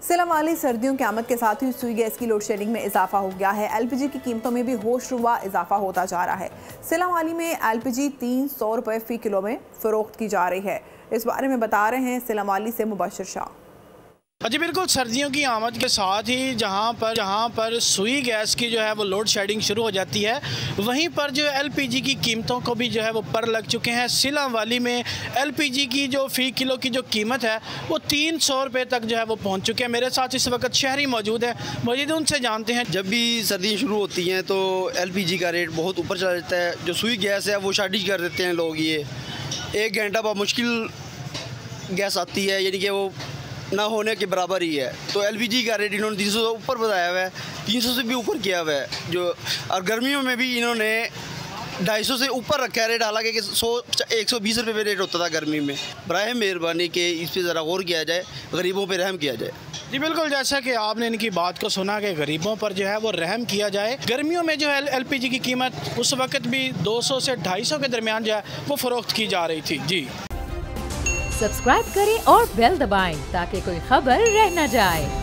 सिला वाली सर्दियों की आमद के साथ ही सुई गैस की लोड शेडिंग में इजाफा हो गया है। एलपीजी की कीमतों में भी होशरुबा इजाफा होता जा रहा है। सिला वाली में एलपीजी 300 रुपये फी किलो में फरोख्त की जा रही है। इस बारे में बता रहे हैं सिला वाली से मुबशिर शाह। जी बिल्कुल, सर्दियों की आमद के साथ ही जहाँ पर सुई गैस की जो है वो लोड शेडिंग शुरू हो जाती है, वहीं पर जो एलपीजी की कीमतों को भी जो है वो पर लग चुके हैं। सिला वाली में एलपीजी की जो फ़ी किलो की जो कीमत है वो 300 रुपये तक जो है वो पहुँच चुके हैं। मेरे साथ इस वक्त शहरी मौजूद है, उनसे जानते हैं। जब भी सर्दियाँ शुरू होती हैं तो एलपीजी का रेट बहुत ऊपर चला जाता है। जो सुई गैस है वो शार्टेज कर देते हैं लोग। ये 1 घंटा बहुत मुश्किल गैस आती है, यानी कि वो ना होने के बराबर ही है। तो एलपीजी का रेट इन्होंने 300 से ऊपर बताया हुआ है, 300 से भी ऊपर किया हुआ है जो। और गर्मियों में भी इन्होंने 250 से ऊपर रखा है रेट, हालांकि 120 रुपये में रेट होता था गर्मी में। बराए मेहरबानी के इस पर ज़रा गौर किया जाए, गरीबों पर रहम किया जाए। जी बिल्कुल, जैसा कि आपने इनकी बात को सुना कि गरीबों पर जो है वो रहम किया जाए। गर्मियों में जो है एलपीजी की कीमत उस वक्त भी 200 से 250 के दरमियान जो है वो फ़रोख्त की जा रही थी। जी सब्सक्राइब करें और बेल दबाएं ताकि कोई खबर रह न जाए।